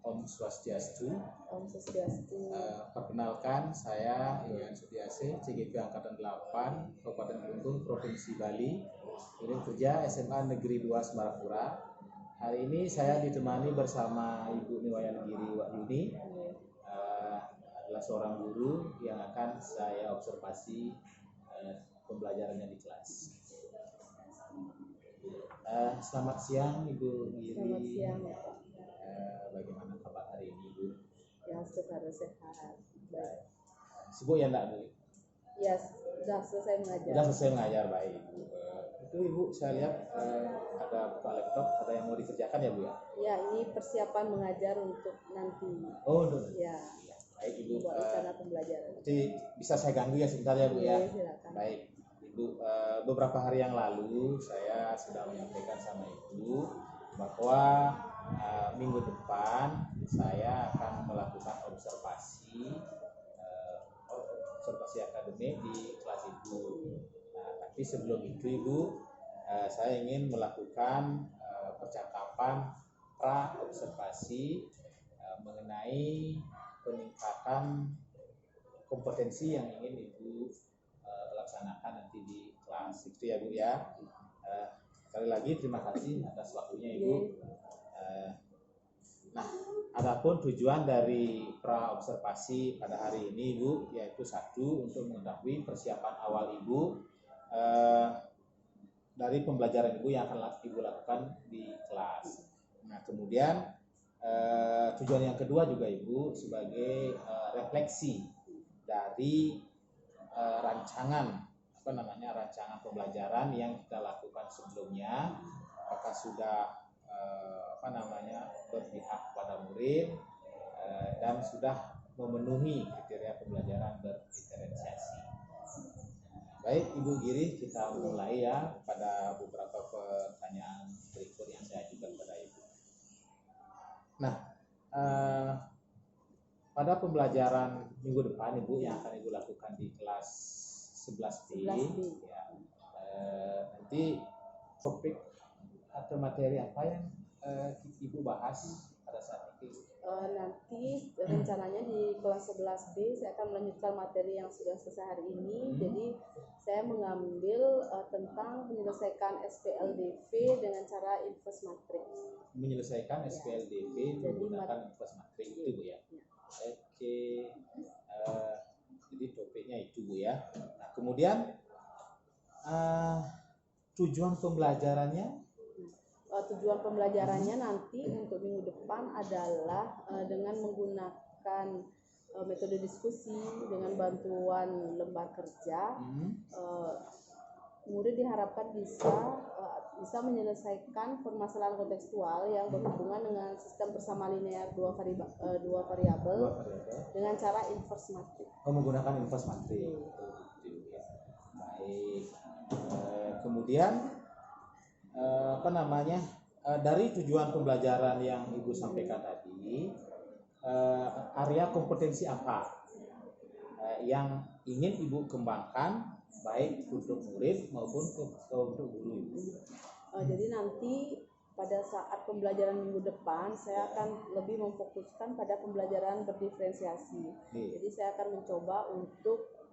Om Swastiastu. Om Swastiastu. Perkenalkan, saya Iwan Sudiase, CGP Angkatan 8, Kabupaten Kelungkung, Provinsi Bali. Unit kerja SMA Negeri 2 Semarapura. Hari ini saya ditemani bersama Ibu Niwayan Giri Wahyuni, adalah seorang guru yang akan saya observasi pembelajarannya di kelas. Selamat siang Ibu Giri. Selamat siang ya Pak. Bagaimana kabar hari ini Ibu? Ya, harus sehat. Baik. Sibuk ya enggak Bu? Ya, sudah selesai mengajar. Sudah selesai mengajar, baik. Itu Ibu saya lihat ada buka laptop, ada yang mau dikerjakan ya Bu ya? Ya, ini persiapan mengajar untuk nanti. Oh, untuk ya. Baik Ibu. Buat rencana pembelajaran. Nanti bisa saya ganggu ya sebentar ya Bu ya? Ya, silakan. Baik Ibu, beberapa hari yang lalu saya sudah menyampaikan sama Ibu bahwa minggu depan saya akan melakukan observasi akademik di kelas Ibu. Nah, tapi sebelum itu Ibu, saya ingin melakukan percakapan pra observasi mengenai peningkatan kompetensi yang ingin Ibu laksanakan nanti di kelas. Itu ya Bu ya. Sekali lagi terima kasih atas waktunya Ibu. Nah, adapun tujuan dari pra observasi pada hari ini Ibu, yaitu satu, untuk mengetahui persiapan awal Ibu dari pembelajaran Ibu yang akan Ibu lakukan di kelas. Nah, kemudian tujuan yang kedua juga Ibu sebagai refleksi dari rancangan pembelajaran yang kita lakukan sebelumnya, apakah sudah berpihak pada murid dan sudah memenuhi kriteria pembelajaran berdiferensiasi. Baik Ibu Giri, kita mulai ya pada beberapa pertanyaan berikut yang saya ajukan kepada Ibu. Nah, pada pembelajaran minggu depan Ibu yang akan Ibu lakukan di kelas 11B. Ya, nanti topik atau materi apa yang Ibu bahas pada saat itu? Nanti rencananya di kelas 11B saya akan melanjutkan materi yang sudah selesai hari ini. Jadi saya mengambil tentang menyelesaikan SPLDV dengan cara inverse matrix. Menyelesaikan SPLDV menggunakan inverse matrix itu Bu ya? Oke. Jadi topiknya itu Bu ya. Nah, kemudian tujuan pembelajarannya? Tujuan pembelajarannya nanti untuk minggu depan adalah dengan menggunakan metode diskusi dengan bantuan lembar kerja. Murid diharapkan bisa menyelesaikan permasalahan kontekstual yang berhubungan dengan sistem bersama linear dua variabel dengan cara inverse matrix. Menggunakan inverse matrix. Baik. Kemudian dari tujuan pembelajaran yang Ibu sampaikan tadi, area kompetensi apa yang ingin Ibu kembangkan baik untuk murid maupun untuk guru Ibu? Jadi nanti pada saat pembelajaran minggu depan saya akan lebih memfokuskan pada pembelajaran berdiferensiasi. Jadi saya akan mencoba untuk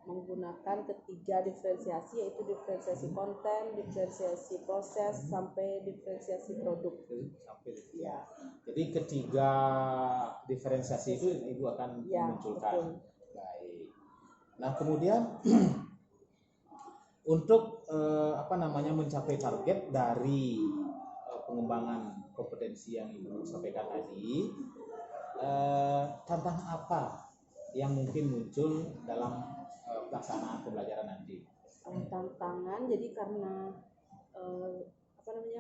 menggunakan ketiga diferensiasi, yaitu diferensiasi konten, diferensiasi proses, sampai diferensiasi produk. Ya. Jadi ketiga diferensiasi itu Ibu akan memunculkan. Betul. Baik. Nah, kemudian untuk mencapai target dari pengembangan kompetensi yang Ibu sampaikan tadi, tantangan apa yang mungkin muncul dalam pelaksanaan pembelajaran nanti? Tantangan, jadi karena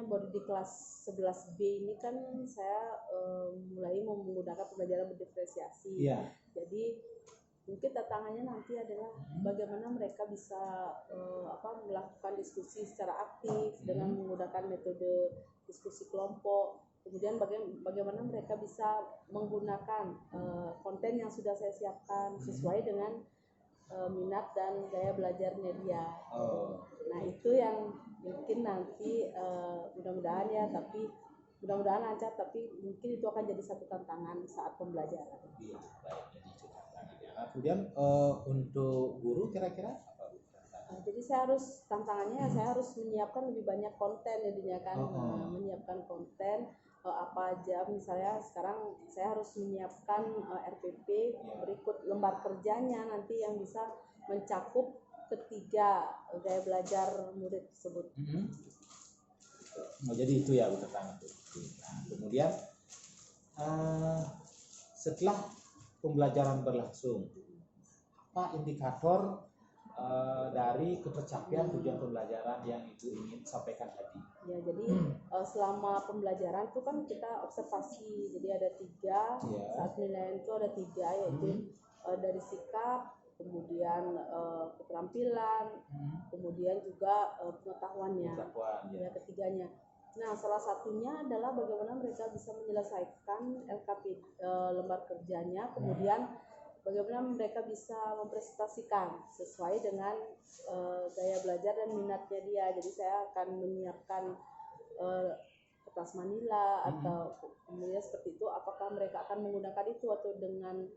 baru di kelas 11B ini kan saya mulai menggunakan pembelajaran berdiferensiasi. Yeah. Jadi mungkin tantangannya nanti adalah bagaimana mereka bisa melakukan diskusi secara aktif dengan menggunakan metode diskusi kelompok. Kemudian bagaimana mereka bisa menggunakan konten yang sudah saya siapkan sesuai dengan minat dan gaya belajarnya dia. Nah, itu yang mungkin nanti mudah-mudahan ya, tapi mudah-mudahan lancar, tapi mungkin itu akan jadi satu tantangan saat pembelajaran. Iya, baik, jadi itu tantangannya. Kemudian untuk guru kira-kira apa Bu? Jadi saya harus tantangannya saya harus menyiapkan lebih banyak konten jadinya kan. Menyiapkan konten apa aja, misalnya sekarang saya harus menyiapkan RPP berikut lembar kerjanya nanti yang bisa mencakup ketiga gaya belajar murid tersebut. Jadi itu ya Bu Tetangga. Nah, kemudian setelah pembelajaran berlangsung, apa indikator dari ketercapaian tujuan pembelajaran yang Ibu ingin sampaikan tadi? Ya, jadi selama pembelajaran itu kan kita observasi, jadi ada 3 saat penilaian itu ada 3, yaitu dari sikap, kemudian keterampilan, kemudian juga pengetahuannya, ya ketiganya. Nah, salah satunya adalah bagaimana mereka bisa menyelesaikan LKP lembar kerjanya, kemudian bagaimana mereka bisa mempresentasikan sesuai dengan gaya belajar dan minatnya dia. Jadi saya akan menyiapkan kertas manila atau kemudian seperti itu. Apakah mereka akan menggunakan itu atau dengan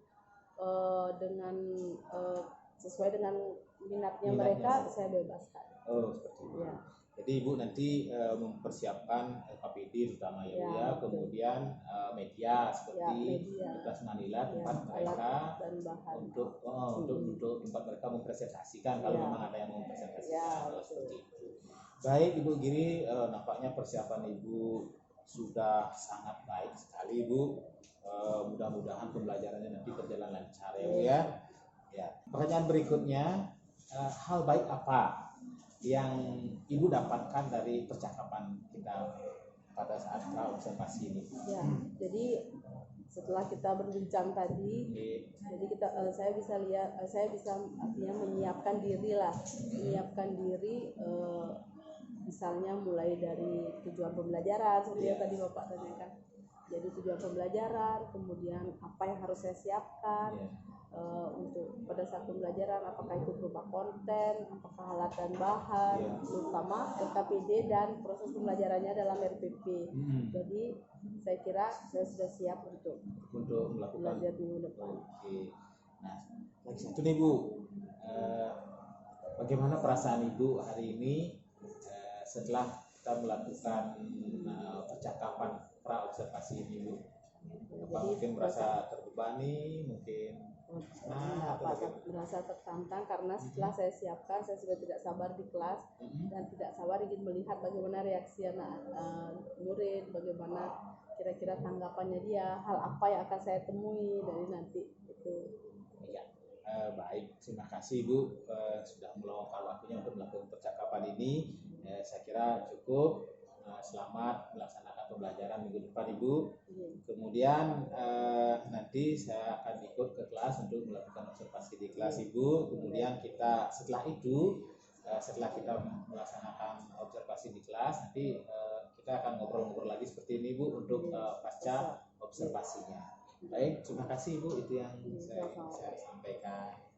sesuai dengan minatnya mereka, saya bebaskan. Oh, seperti itu. Ya. Jadi Ibu nanti mempersiapkan KPD terutama ya, kemudian media seperti kertas manila tempat mereka untuk tempat mereka mempresentasikan kalau memang ada yang mempresentasikan seperti itu. Baik Ibu Giri, nampaknya persiapan Ibu sudah sangat baik sekali Ibu. Mudah-mudahan pembelajarannya nanti berjalan lancar ya Bu ya. Ya. Pertanyaan berikutnya, hal baik apa yang Ibu dapatkan dari percakapan kita pada saat observasi ini? Ya, jadi setelah kita berbincang tadi, jadi saya bisa artinya menyiapkan diri, misalnya mulai dari tujuan pembelajaran seperti yang tadi Bapak tanyakan. Jadi tujuan pembelajaran, kemudian apa yang harus saya siapkan untuk pada saat pembelajaran, apakah itu berupa konten, apakah alat dan bahan, terutama LKPD dan proses pembelajarannya dalam RPP. Jadi saya kira saya sudah siap untuk melakukan belajar minggu depan. Nah, lagi satu nih Bu, bagaimana perasaan Ibu hari ini setelah kita melakukan percakapan pra observasi ini Bu? Mungkin merasa terbebani, mungkin merasa tertantang karena setelah saya siapkan, saya sudah tidak sabar di kelas dan tidak sabar ingin melihat bagaimana reaksi anak murid, bagaimana kira-kira tanggapannya dia, hal apa yang akan saya temui dari nanti itu. Ya, baik, terima kasih Ibu sudah meluangkan waktunya untuk melakukan percakapan ini. Saya kira cukup. Selamat melaksanakan pembelajaran minggu depan Ibu. Kemudian nanti saya akan ikut ke kelas untuk melakukan observasi di kelas Ibu. Kemudian kita setelah itu, setelah kita melaksanakan observasi di kelas, nanti kita akan ngobrol-ngobrol lagi seperti ini Bu untuk pasca observasinya. Baik, terima kasih Ibu, itu yang saya sampaikan.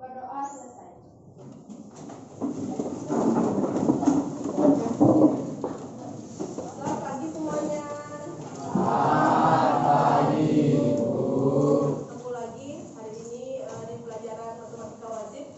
Berdoa selesai. Selamat pagi semuanya. Selamat pagi, Bu. Ketemu lagi hari ini di pelajaran matematika wajib.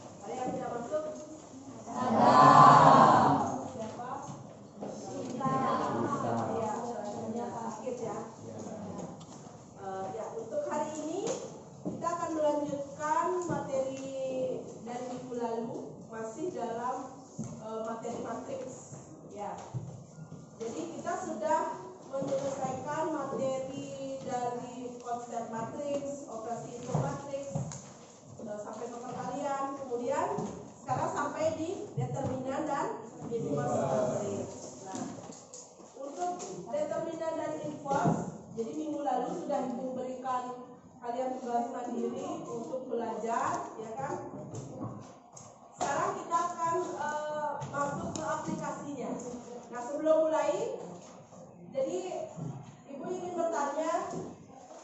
kalian tugas mandiri untuk belajar, ya kan? Sekarang kita akan masuk ke aplikasinya. Nah, sebelum mulai, jadi Ibu ingin bertanya,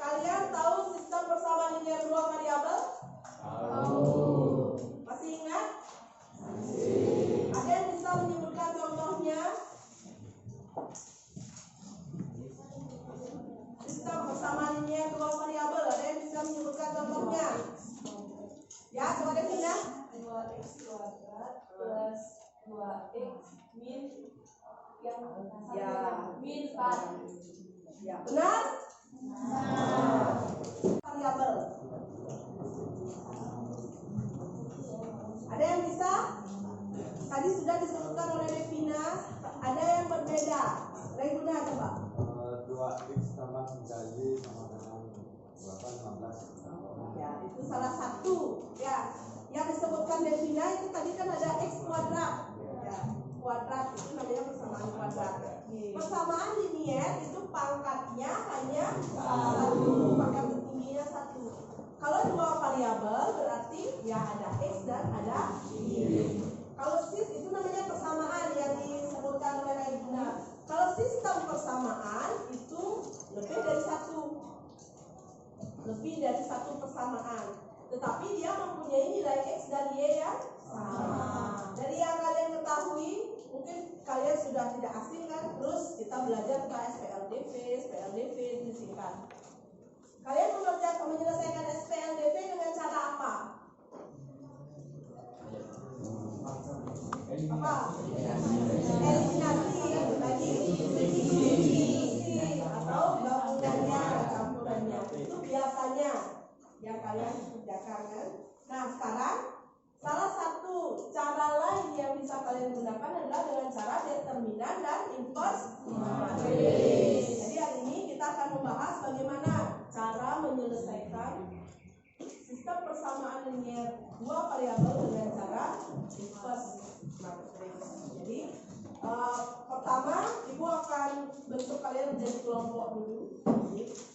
kalian tahu sistem persamaan linear dua variabel? Tahu. Masih ingat? Masih. Ada yang bisa menyebutkan contohnya? Sistem persamaan linear dua variabel, ada yang bisa menyebutkan contohnya? Ya, coba Devina. 2x kuadrat plus 2x min yang Ya. min 4. Ya, benar? Variabel. Ada yang bisa? Tadi sudah disebutkan oleh Devina. Ada yang berbeda. Reguna coba. 2x tambah 3y sama dengan 15. Ya, itu salah satu. Ya, yang disebutkan Devina itu tadi kan ada x kuadrat. Ya, kuadrat itu namanya persamaan kuadrat. Persamaan linier itu pangkatnya hanya satu, pangkat tertingginya satu. Kalau dua variabel berarti ya ada x dan ada y. Kalau sis itu namanya persamaan yang disebutkan oleh Regina. Kalau sistem persamaan itu lebih dari satu persamaan, tetapi dia mempunyai nilai x dan y yang sama. Dari yang kalian ketahui, mungkin kalian sudah tidak asing kan, terus kita belajar tentang SPLDV disingkat. Kalian menyelesaikan SPLDV dengan cara apa? Eliminasi, bagi atau gabungannya, campurannya. Itu biasanya yang kalian kerjakan kan. Nah, sekarang salah satu cara lain yang bisa kalian gunakan adalah dengan cara determinan dan inverse matris. Jadi hari ini kita akan membahas bagaimana cara menyelesaikan sistem persamaan linear dua variabel dengan cara inverse matris. Jadi pertama Ibu akan bentuk kalian menjadi kelompok dulu.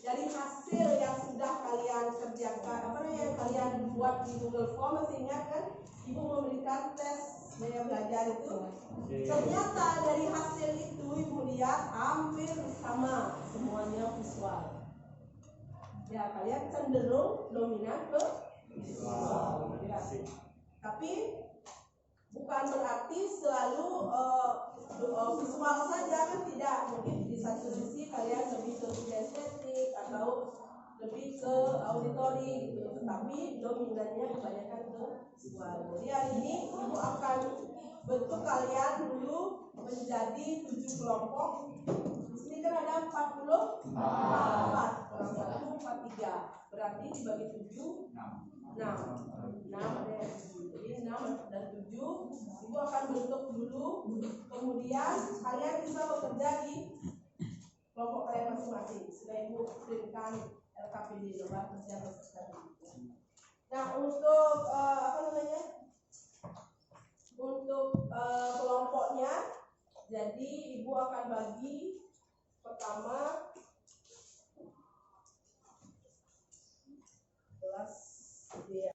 Dari hasil yang sudah kalian kerjakan, yang kalian buat di Google Form, masih ingat kan? Ibu memberikan tes daya belajar itu. Ternyata dari hasil itu Ibu lihat hampir sama semuanya visual. Ya, kalian cenderung dominan ke visual. Ya. Tapi bukan berarti selalu visual saja kan, tidak. Mungkin di satu sisi kalian lebih ke estetik atau lebih ke auditori gitu. Tapi dominannya kebanyakan ke visual. Jadi hari ini Ibu akan bentuk kalian dulu menjadi 7 kelompok. Di sini kan ada 44. 43. Berarti dibagi 7 6 ada yang 7. Jadi 6 dan 7 Ibu akan bentuk dulu. Kemudian kalian bisa bekerja di kelompok kalian masing-masing. Sudah Ibu printkan LKPD lembar kerja peserta didik. Nah, untuk untuk kelompoknya, jadi Ibu akan bagi pertama kelas dia.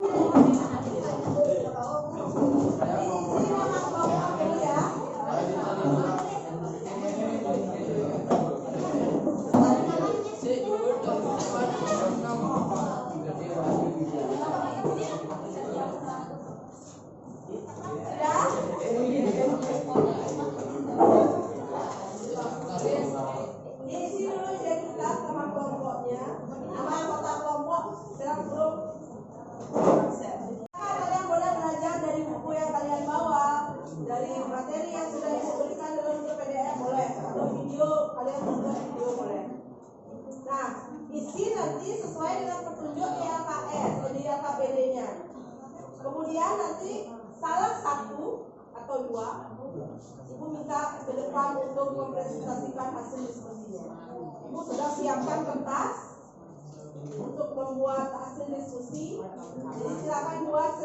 Kemudian nanti salah satu atau dua Ibu minta ke depan untuk mempresentasikan hasil diskusinya. Ibu sudah siapkan kertas untuk membuat hasil diskusi. Jadi silakan buat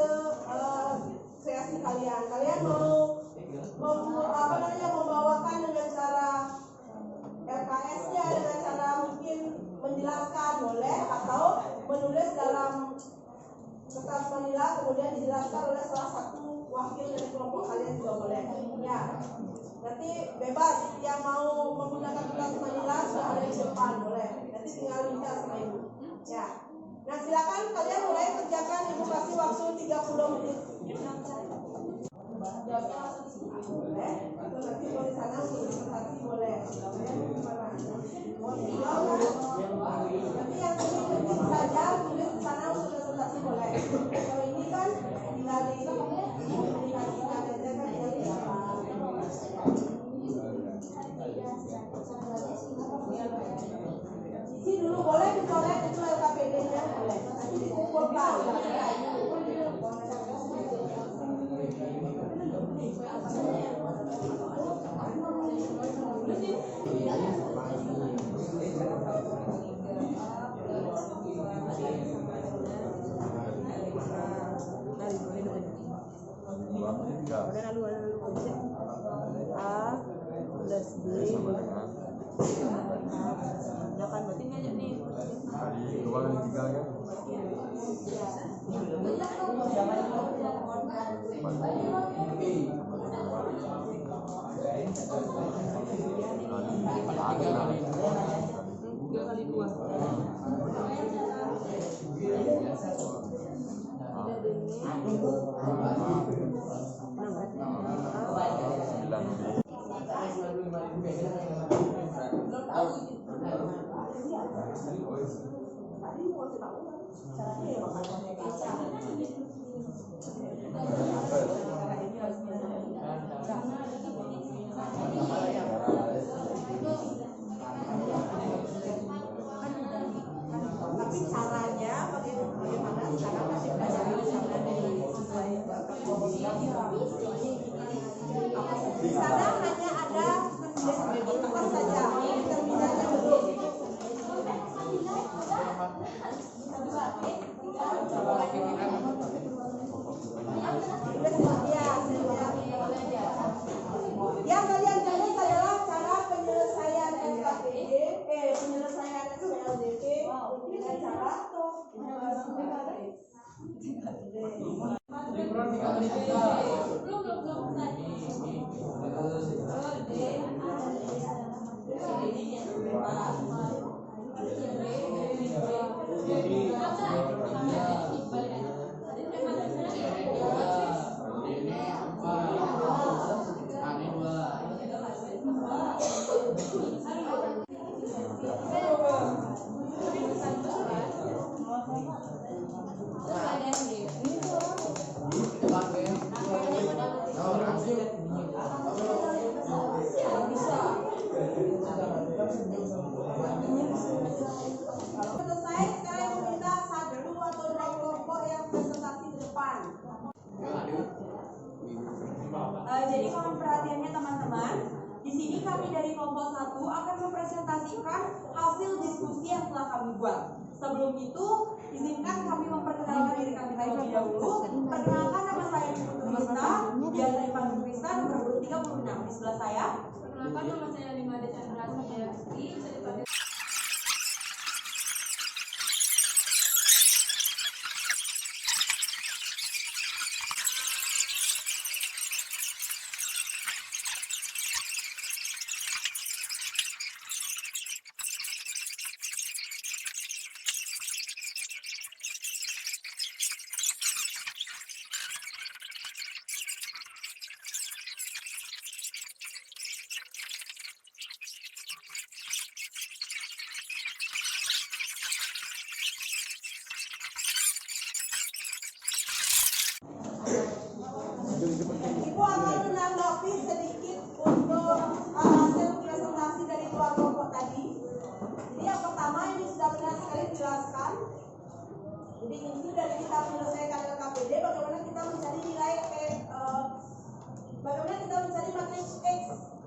kreasi kalian. Kalian membawakan dengan cara LKS-nya, dengan cara mungkin menjelaskan boleh, atau dalam kertas manila kemudian dijelaskan oleh salah satu wakil dari kelompok kalian juga boleh. Ya, nanti bebas yang mau menggunakan kertas manila sudah ada di depan boleh. Nanti tinggal minta sama ibu. Ya. Nah silakan kalian mulai kerjakan, ibu kasih waktu 30 menit. Boleh. Atau nanti kalau di sana untuk presentasi boleh. Nanti yang ini saja tulis di sana untuk presentasi boleh. Kalau ini kan tinggal dikasihkan aja kan ya. Isi dulu boleh dicoret itu LKPD-nya boleh. Nanti dikumpulkan. A plus B kan berarti ngajak nih Dari 2 kali 3 ya. Tapi caranya bagaimana sekarang masih belajar cara dari di sana hanya ada info saja, terminalnya belum. Yang kalian tulis adalah cara penyelesaian SKPD, penyelesaian SPLDP dengan cara selesai. Sekarang yang meminta 1 atau 2 kelompok yang presentasi di depan. Jadi mohon perhatiannya teman-teman. Di sini kami dari kelompok 1 akan mempresentasikan hasil diskusi yang telah kami buat. Sebelum itu, izinkan kami memperkenalkan diri kami terlebih dahulu. Perkenalkan, nama saya Putri Krista, biasa dipanggil Krista, nomor 36 di sebelah saya. Perkenalkan, nama saya Limade Chandra Suryasti, bisa dipanggil Ibu akan menanggapi sedikit untuk hasil presentasi dari 2 kelompok tadi. Jadi yang pertama ini sudah benar sekali dijelaskan. Jadi inti dari kita menyelesaikan LKPD bagaimana kita mencari nilai bagaimana kita mencari matriks X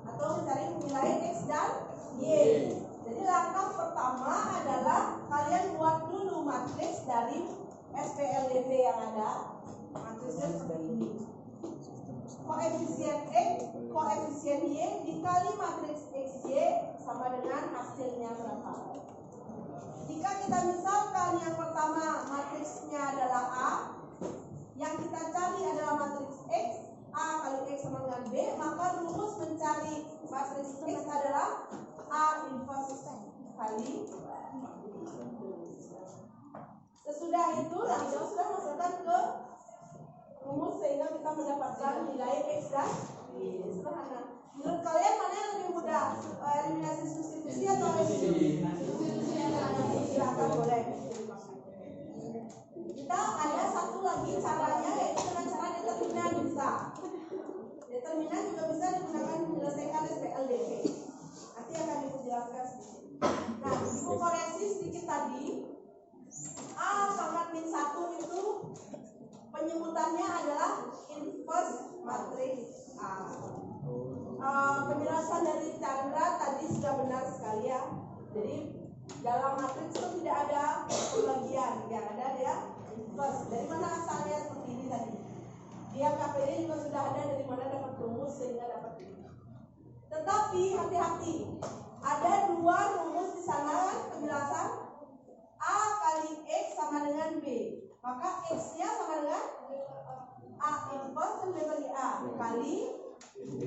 atau mencari nilai X dan Y. Jadi langkah pertama adalah kalian buat dulu matriks dari SPLDP yang ada. Matriksnya seperti ini. Koefisien X, koefisien Y dikali matriks XY sama dengan hasilnya berapa. Jika kita misalkan yang pertama matriksnya adalah A, yang kita cari adalah matriks X, A kali X sama dengan B, maka rumus mencari matriks X adalah A inverse kali. Sesudah itu nanti sudah masukkan ke rumus sehingga kita mendapatkan nilai X dan Y. Sederhana. Menurut kalian mana yang lebih mudah? Eliminasi substitusi atau eliminasi? Silakan boleh. Kita ada satu lagi caranya, yaitu dengan cara determinan bisa. Determinan juga bisa digunakan menyelesaikan SPLDP. Nanti akan Ibu jelaskan sedikit. Nah, Ibu koreksi sedikit tadi. A pangkat min 1 itu penyebutannya adalah inverse matriks A. Penjelasan dari Chandra tadi sudah benar sekali ya. Jadi dalam matriks itu tidak ada pembagian, yang ada dia inverse. Dari mana asalnya seperti ini tadi? Dia KPD juga sudah ada dari mana dapat rumus sehingga dapat ini. Tetapi hati-hati, ada dua rumus di sana penjelasan. A kali X sama dengan B, maka X-nya sama dengan A inverse dan B bagi A kali B,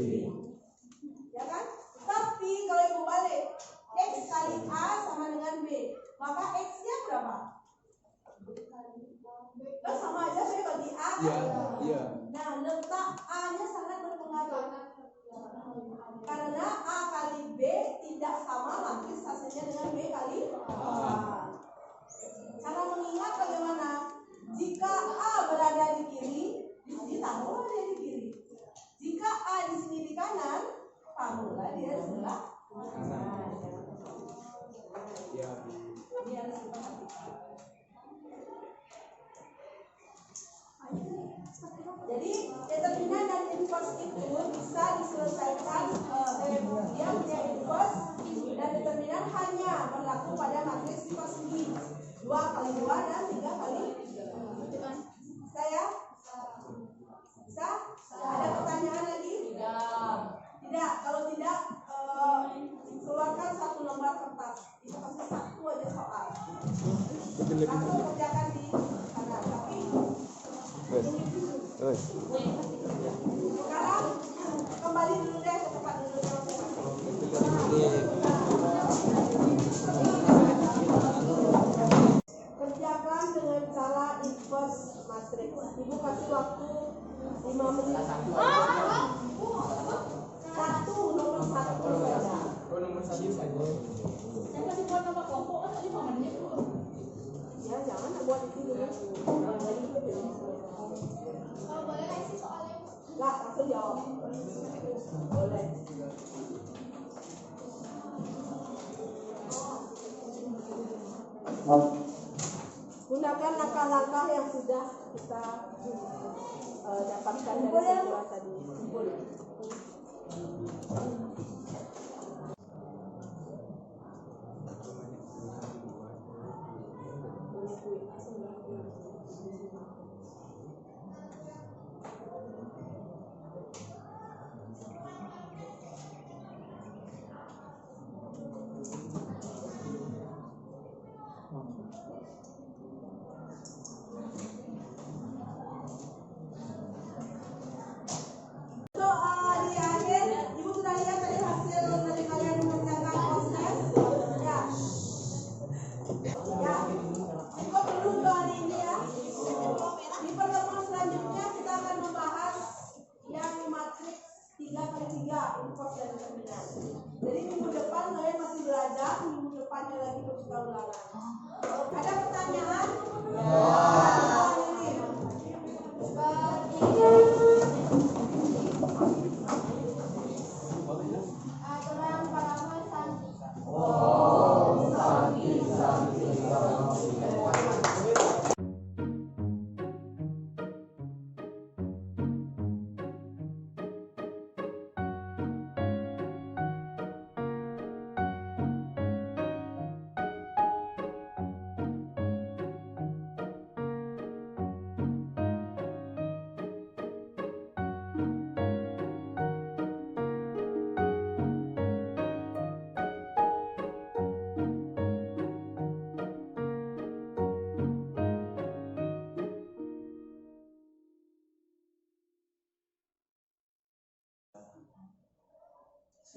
ya kan? Tapi kalau Ibu balik, X kali A sama dengan B, maka X-nya berapa? Nah, sama aja B bagi A kan? Iya. Nah, letak A-nya sangat berpengaruh karena A kali B tidak sama matriks hasilnya dengan B kali A. Cara mengingat bagaimana? Jika A berada di kiri, di sini taruhlah dia di kiri. Jika A di sini di kanan, taruhlah dia di sebelah kanan. Iya. Ini harus diperhatikan. Jadi determinan dan inverse itu bisa diselesaikan. Dia punya inverse dan determinan hanya berlaku pada matriks persegi 2 kali 2 dan 3 kali. Saya bisa? Ada pertanyaan lagi? Tidak. Kalau tidak, keluarkan satu lembar kertas. Itu pasti satu aja soal. Satu kerjakan di sana. Tapi sekarang kembali dulu deh ke tempat duduknya masing-masing. Kerjakan dengan cara inverse matriks. Ibu kasih waktu 5 menit. Satu nomor satu saja. Ya jangan buat itu dulu. Kalau boleh kasih soalnya. Enggak, langsung jawab. Boleh. Gunakan langkah-langkah yang sudah kita dapatkan dari semula tadi. Di akhir, Ibu sudah lihat tadi hasil dari kalian mengerjakan proses. Ya, cukup dulu untuk hari ini ya. Di pertemuan selanjutnya kita akan membahas yang matriks 3x3 inverse dan determinan. Jadi minggu depan kalian masih belajar, minggu depannya lagi kita ulangan. Ada pertanyaan?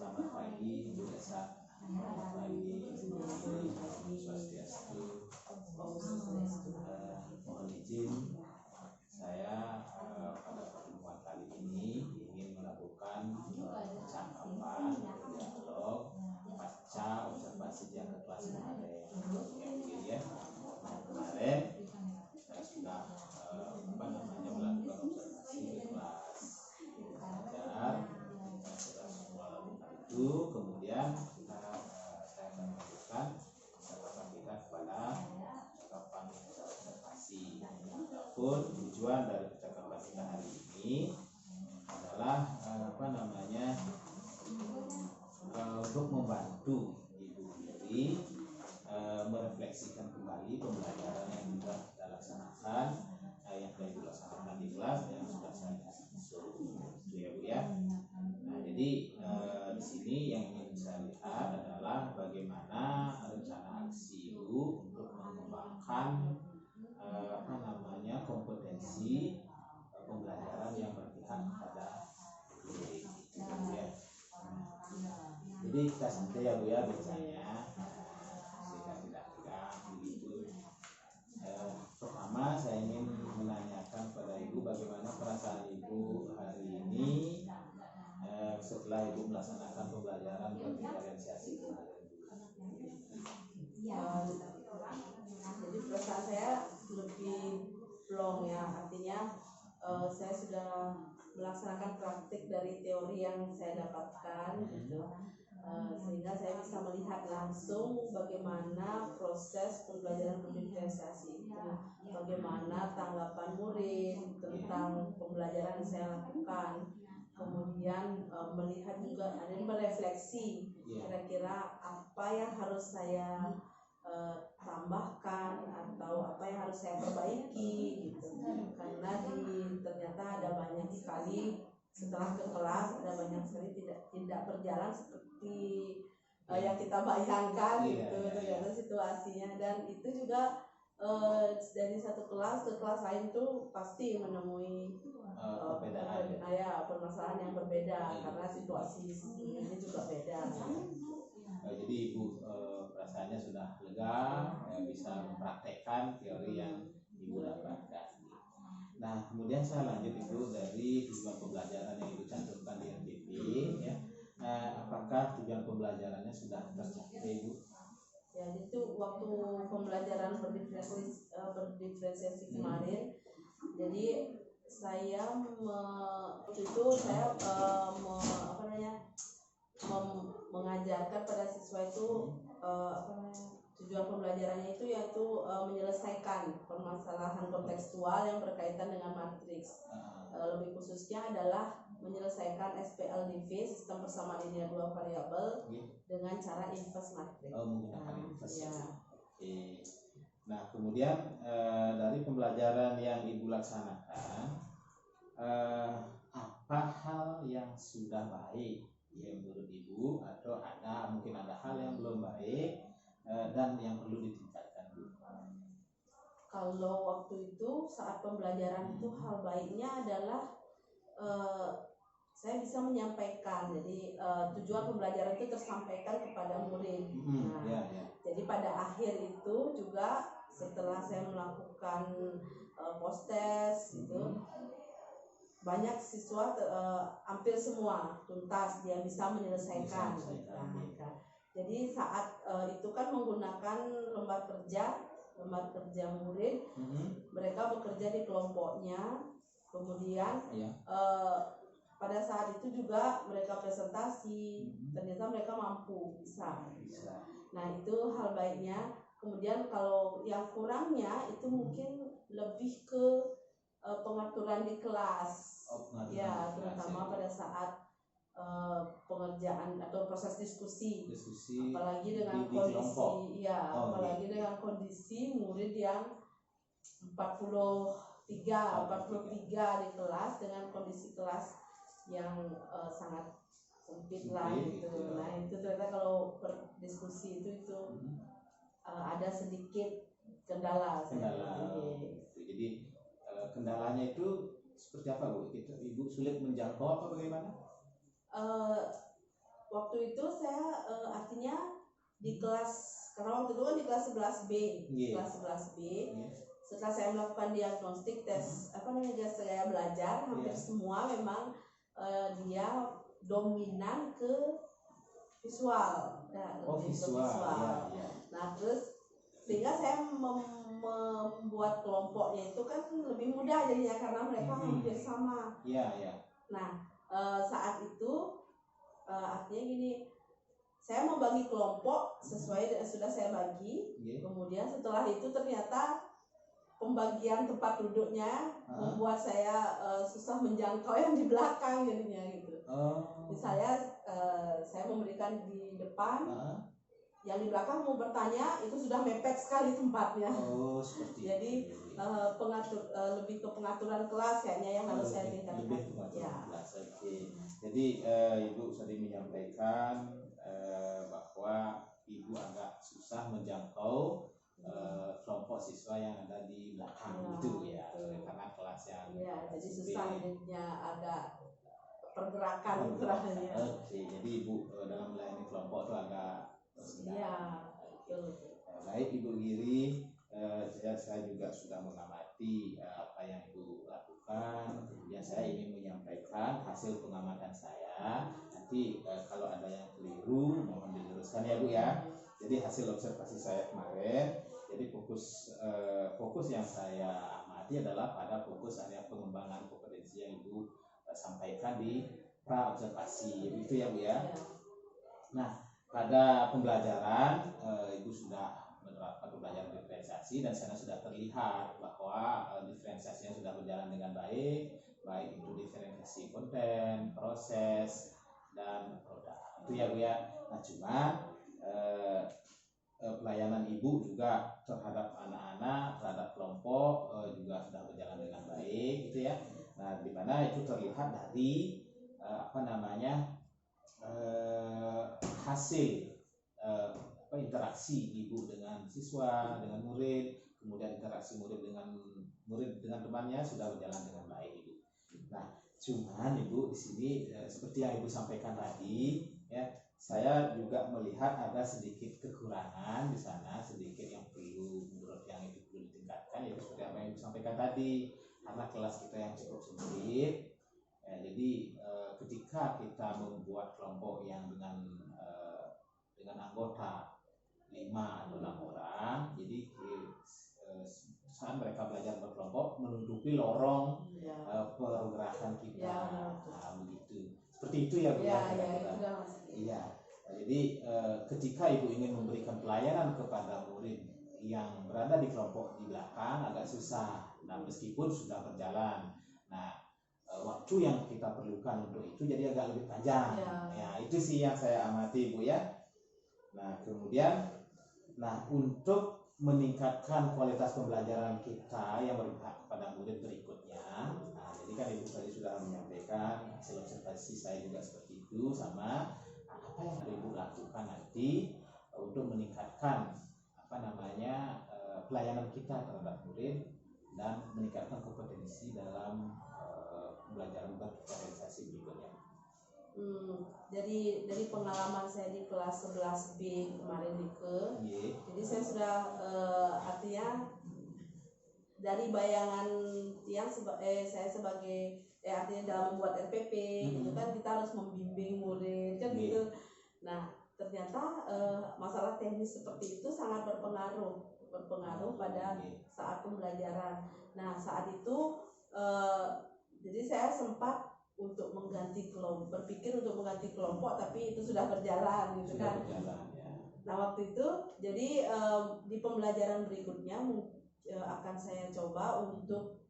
Selamat pagi Bu Desa. Selamat pagi Bu Swastiastu. Mohon izin saya pada pertemuan kali ini ingin melakukan percakapan dialog pasca observasi yang ke kelas kemarin. Ya, kemarin saya sudah melakukan observasi di kelas belajar. Sudah semua lakukan itu, kemudian saya akan melanjutkan percakapan kita kepada percakapan observasi. Adapun tujuan dari percakapan kita hari ini adalah untuk membantu ibu diri merefleksikan kembali pembelajaran yang sudah kita laksanakan, yang telah dilaksanakan di kelas yang sudah saya suruh, itu ya Bu ya. Nah, jadi di sini yang ingin saya lihat adalah bagaimana rencana aksi Ibu untuk mengembangkan kompetensi pembelajaran yang berpihak kepada murid. Ya. Jadi kita santai ya Bu ya biasanya, sehingga tidak tegang begitu. Pertama saya ingin menanyakan pada Ibu bagaimana perasaan Ibu hari ini setelah Ibu melaksanakan pembelajaran berdiferensiasi kemarin. Jadi perasaan saya lebih plong ya, artinya saya sudah melaksanakan praktik dari teori yang saya dapatkan gitu. Sehingga saya bisa melihat langsung bagaimana proses pembelajaran berdiferensiasi itu, bagaimana tanggapan murid tentang pembelajaran yang saya lakukan, kemudian melihat juga ada merefleksi kira-kira apa yang harus saya tambahkan atau apa yang harus saya perbaiki gitu, karena ternyata ada banyak sekali setelah ke kelas ada banyak sekali tidak berjalan seperti yang kita bayangkan gitu ternyata situasinya, dan itu juga dari satu kelas ke kelas lain tuh pasti menemui permasalahan yang berbeda karena situasi ini juga beda. Jadi Ibu perasaannya sudah lega, bisa mempraktekkan teori yang Ibu dapatkan. Nah, kemudian saya lanjut Ibu dari tujuan pembelajaran yang Ibu cantumkan di RPP ya. Apakah tujuan pembelajarannya sudah tercapai Ibu? Ya, itu waktu pembelajaran berdiferensiasi kemarin. Jadi saya mengajarkan pada siswa itu tujuan pembelajarannya itu yaitu menyelesaikan permasalahan kontekstual yang berkaitan dengan matriks. Lebih khususnya adalah menyelesaikan SPLDV, sistem persamaan linear dua variabel, dengan cara inverse matriks. Menggunakan inverse. Ya. Oke. Nah, kemudian dari pembelajaran yang Ibu laksanakan, apa hal yang sudah baik ya menurut Ibu, atau mungkin ada hal yang belum baik dan yang perlu ditingkatkan Bu? Kalau waktu itu saat pembelajaran itu hal baiknya adalah saya bisa menyampaikan, jadi tujuan pembelajaran itu tersampaikan kepada murid. Jadi pada akhir itu juga setelah saya melakukan post-test itu banyak siswa hampir semua tuntas dia bisa menyelesaikan. Jadi saat itu kan menggunakan lembar kerja murid, mereka bekerja di kelompoknya, kemudian pada saat itu juga mereka presentasi, ternyata mereka mampu bisa. Nah, itu hal baiknya. Kemudian kalau yang kurangnya itu mungkin lebih ke pengaturan di kelas, terutama pada saat pengerjaan atau proses diskusi. Apalagi dengan kondisi, apalagi dengan kondisi murid yang 43 di kelas dengan kondisi kelas yang sangat sempit lah gitu. Nah, itu ternyata kalau berdiskusi itu ada sedikit kendala. Jadi kendalanya itu seperti apa Bu? Ibu sulit menjangkau apa bagaimana? waktu itu saya artinya di kelas, karena waktu itu kan di kelas 11B, kelas 11B. Setelah saya melakukan diagnostik tes saya belajar, hampir semua memang dia dominan ke visual. Visual. Nah, terus sehingga saya membuat kelompoknya itu kan lebih mudah jadinya karena mereka hampir sama. Nah, saat itu artinya gini, saya membagi kelompok sesuai dengan sudah saya bagi. Kemudian setelah itu ternyata pembagian tempat duduknya membuat saya susah menjangkau yang di belakang jadinya gitu. Misalnya saya memberikan di depan, yang di belakang mau bertanya itu sudah mepet sekali tempatnya. Jadi lebih ke pengaturan kelas kayaknya yang harus saya tingkatkan. Jadi Ibu tadi menyampaikan bahwa Ibu agak susah menjangkau kelompok siswa yang ada di belakang itu ya, karena kelas yang jadi susah jadinya agak pergerakannya. Jadi Ibu dalam melayani kelompok itu agak betul. Baik Ibu Giri, saya juga sudah mengamati apa yang Ibu lakukan. Kemudian saya ingin menyampaikan hasil pengamatan saya. Nanti kalau ada yang keliru mohon diluruskan ya Bu ya. Jadi hasil observasi saya kemarin, jadi fokus yang saya amati adalah pada fokus area pengembangan kompetensi yang Ibu sampaikan di pra observasi itu ya Bu ya. Nah, pada pembelajaran Ibu sudah menerapkan pembelajaran diferensiasi dan sana sudah terlihat bahwa diferensiasinya sudah berjalan dengan baik itu diferensiasi konten, proses dan produk. Itu ya Bu ya. Nah, cuma pelayanan Ibu juga terhadap anak-anak, terhadap kelompok juga sudah berjalan dengan baik gitu ya. Nah, di mana itu terlihat dari hasil interaksi Ibu dengan siswa, dengan murid, kemudian interaksi murid dengan temannya sudah berjalan dengan baik Ibu. Nah, cuman Ibu di sini seperti yang Ibu sampaikan tadi ya, saya juga melihat ada sedikit kekurangan di sana, sedikit yang menurut yang Ibu perlu ditingkatkan, yaitu seperti apa yang Ibu sampaikan tadi, karena kelas kita yang cukup sempit. Jadi ketika kita membuat kelompok yang dengan anggota 5 atau 6 orang, jadi saat mereka belajar berkelompok menutupi lorong pergerakan kita, begitu. Seperti itu ya Bu. Iya. Jadi ketika Ibu ingin memberikan pelayanan kepada murid yang berada di kelompok di belakang agak susah. Nah, meskipun sudah berjalan. Nah, waktu yang kita perlukan untuk itu jadi agak lebih panjang. Ya, itu sih yang saya amati Bu ya. Nah, kemudian untuk meningkatkan kualitas pembelajaran kita yang berpihak kepada murid berikutnya. Nah, jadi kan Ibu tadi sudah menyampaikan hasil observasi saya juga seperti itu, sama apa yang Ibu lakukan nanti untuk meningkatkan pelayanan kita terhadap murid dan meningkatkan kompetensi dalam pembelajaran berdiferensiasi berikutnya. Dari pengalaman saya di kelas 11B kemarin jadi saya sudah artinya dari bayangan yang saya sebagai artinya dalam membuat RPP itu kan kita harus membimbing murid kan gitu. Nah, ternyata masalah teknis seperti itu sangat berpengaruh pada saat pembelajaran. Nah, saat itu jadi saya sempat untuk berpikir untuk mengganti kelompok, tapi itu sudah berjalan gitu kan. Nah, waktu itu jadi di pembelajaran berikutnya akan saya coba untuk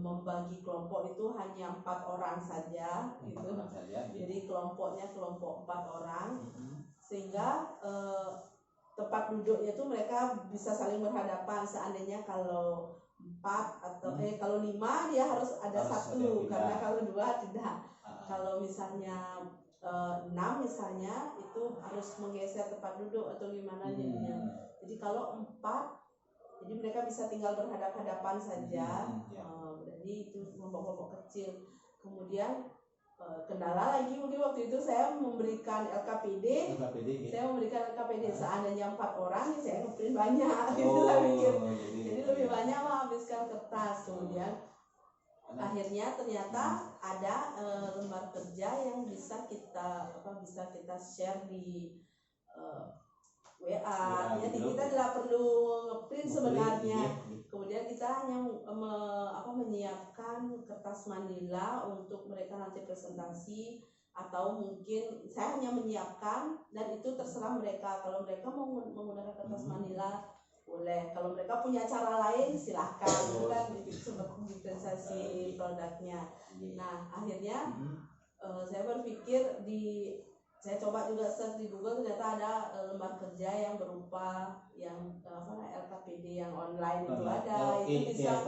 membagi kelompok itu hanya 4 orang saja gitu. Jadi kelompoknya kelompok 4 orang sehingga tempat duduknya itu mereka bisa saling berhadapan. Seandainya kalau 4 atau kalau 5 dia harus ada satu, karena kalau 2 tidak. Kalau misalnya 6 misalnya itu harus menggeser tempat duduk atau gimana jadinya. Jadi kalau 4 jadi mereka bisa tinggal berhadap-hadapan saja. Jadi itu kelompok-kelompok kecil. Kemudian kendala lagi mungkin waktu itu saya memberikan LKPD. LKPD Saya memberikan LKPD seandainya 4 orang, saya ngeprint banyak. Gitu saya pikir. Jadi lebih banyak menghabiskan kertas. Kemudian akhirnya ternyata ada lembar kerja yang bisa kita share di WA. Jadi kita tidak perlu ngeprint sebenarnya. Kemudian kita hanya menyiapkan kertas manila untuk mereka nanti presentasi, atau mungkin saya hanya menyiapkan dan itu terserah mereka. Kalau mereka mau menggunakan kertas manila boleh, kalau mereka punya cara lain silahkan. Itu kan diferensiasi produknya. Nah akhirnya saya berpikir saya coba juga search di Google, ternyata ada lembar kerja yang berupa yang LKPD yang online itu ada. Itu bisa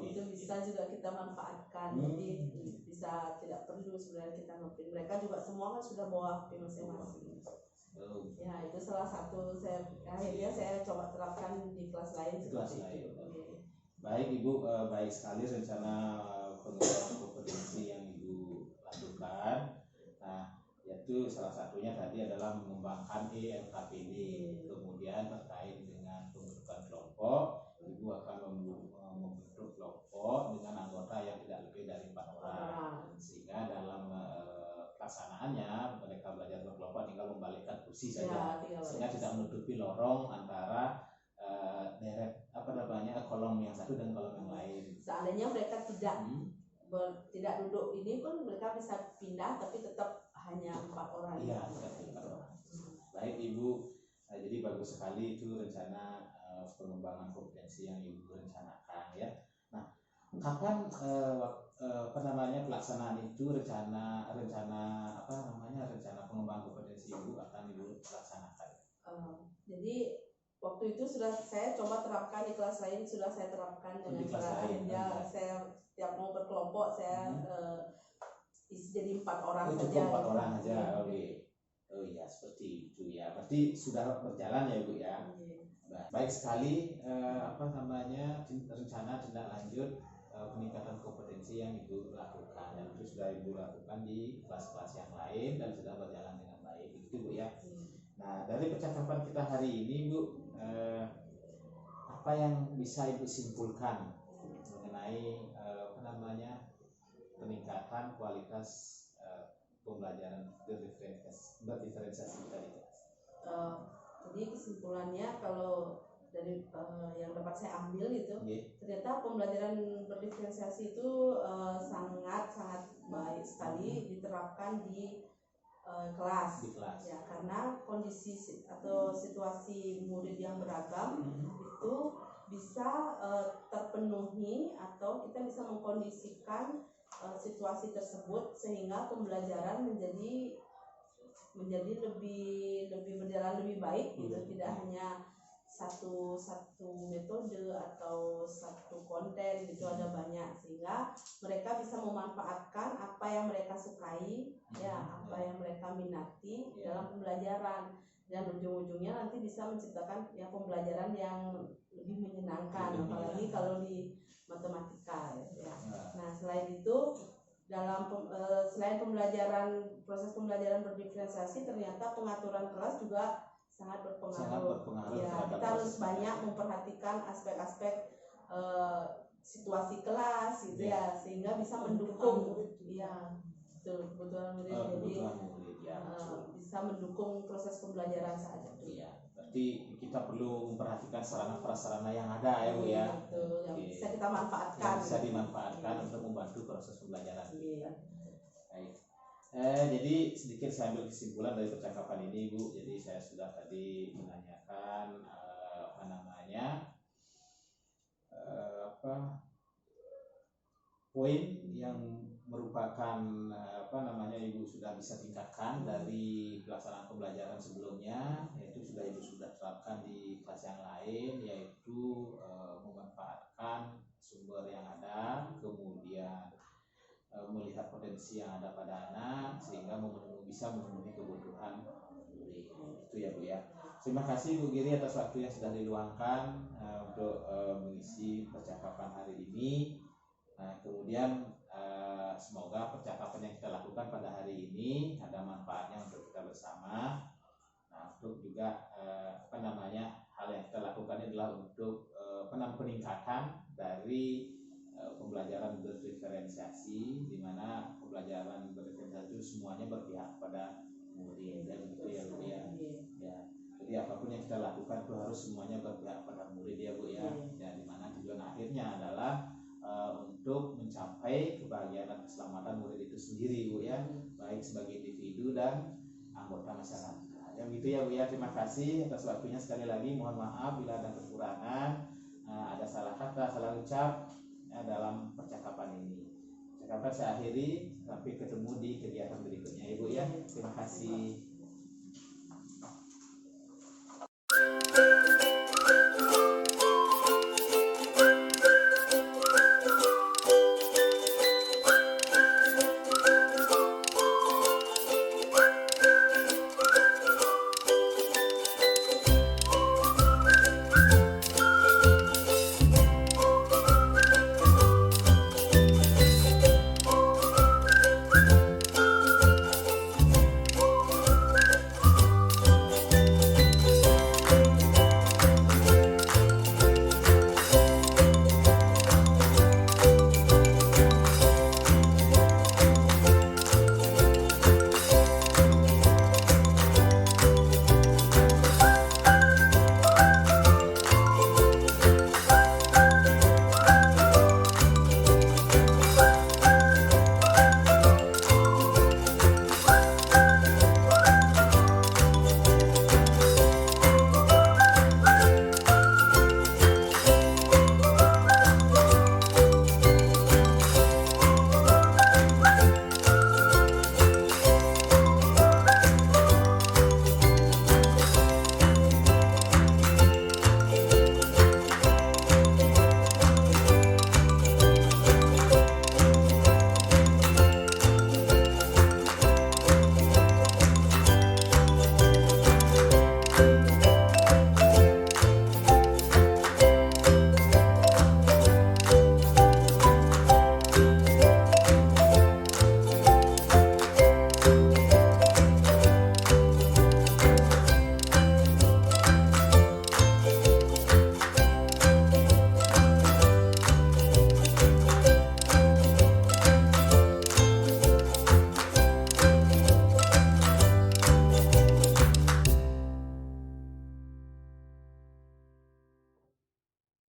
itu bisa juga kita manfaatkan. Jadi bisa, tidak perlu sebenarnya kita ngeprint. Mereka juga semua kan sudah bawa HP masing-masing. Ya itu salah satu akhirnya saya coba terapkan di kelas lain seperti itu. Baik Ibu, baik sekali rencana pengembangan kompetensi yang Ibu lakukan. Nah, yaitu salah satunya tadi adalah mengembangkan LKPD. Kemudian terkait dengan pembentukan kelompok, Ibu akan membentuk kelompok dengan anggota yang tidak lebih dari 4 orang. Sehingga dalam pelaksanaannya mereka belajar berkelompok tinggal membalikkan kursi saja, sehingga tidak menutupi lorong antara kolom yang satu dan kolom yang lain. Seandainya mereka tidak duduk ini pun mereka bisa pindah, tapi tetap hanya 4 orang. Iya, tetap 4 orang. Baik Ibu, jadi bagus sekali itu rencana pengembangan kompetensi yang Ibu rencanakan ya. Nah, kapan pelaksanaan itu rencana pengembangan kompetensi Ibu akan Ibu laksanakan? Jadi waktu itu sudah saya coba terapkan di kelas lain, sudah saya terapkan dengan cara saya setiap mau berkelompok saya jadi 4 orang saja. 4 orang aja. Oke. Oh iya, seperti itu ya. Berarti sudah berjalan ya Ibu ya. Baik sekali rencana tindak lanjut peningkatan kompetensi yang Ibu lakukan, dan itu sudah Ibu lakukan di kelas-kelas yang lain dan sudah berjalan dengan baik. Begitu Bu ya. Nah, dari percakapan kita hari ini Bu, apa yang bisa Ibu simpulkan mengenai peningkatan kualitas pembelajaran berdiferensiasi tadi? Jadi kesimpulannya kalau dari yang dapat saya ambil itu, ternyata pembelajaran berdiferensiasi itu sangat baik sekali diterapkan di kelas. Ya, karena kondisi atau situasi murid yang beragam itu bisa terpenuhi, atau kita bisa mengkondisikan situasi tersebut sehingga pembelajaran menjadi lebih berjalan lebih baik gitu. Tidak hanya satu metode atau satu konten gitu, ada banyak, sehingga mereka bisa memanfaatkan apa yang mereka sukai apa yang mereka minati dalam pembelajaran, dan ujung-ujungnya nanti bisa menciptakan pembelajaran yang lebih menyenangkan, apalagi kalau di matematika ya. Nah selain itu selain proses pembelajaran berdiferensiasi, ternyata pengaturan kelas juga sangat berpengaruh. Ya, kita harus banyak memperhatikan aspek-aspek situasi kelas gitu ya, sehingga bisa mendukung kebutuhan murid. Jadi bisa mendukung proses pembelajaran saat itu. Iya, berarti kita perlu memperhatikan sarana prasarana yang ada ya Bu ya. Yang bisa kita manfaatkan. Yang bisa dimanfaatkan untuk membantu proses pembelajaran. Baik. Jadi sedikit saya ambil kesimpulan dari percakapan ini Bu. Jadi saya sudah tadi menanyakan poin yang merupakan Ibu sudah bisa tingkatkan dari pelaksanaan pembelajaran sebelumnya, yaitu Ibu sudah terapkan di kelas yang lain, yaitu memanfaatkan sumber yang ada, kemudian melihat potensi yang ada pada anak sehingga bisa memenuhi kebutuhan murid. Itu ya Bu ya. Terima kasih Bu Giri atas waktu yang sudah diluangkan untuk mengisi percakapan hari ini. Nah, kemudian semoga percakapan yang kita lakukan pada hari ini ada manfaatnya untuk kita bersama. Nah, untuk juga hal yang kita lakukan adalah untuk peningkatan dari pembelajaran berdiferensiasi, di mana pembelajaran berdiferensiasi itu semuanya berpihak pada murid, dan begitu ya Bu ya. Ya. Jadi apapun yang kita lakukan itu harus semuanya berpihak pada murid ya Bu ya. Ya, di mana tujuan akhirnya adalah untuk mencapai kebahagiaan dan keselamatan murid itu sendiri Bu ya, baik sebagai individu dan anggota masyarakat. Ya gitu ya Bu ya, terima kasih atas waktunya sekali lagi. Mohon maaf bila ada kekurangan, ada salah kata, salah ucap ya, dalam percakapan ini. Percakapan saya akhiri, sampai ketemu di kegiatan berikutnya Ibu ya. Terima kasih.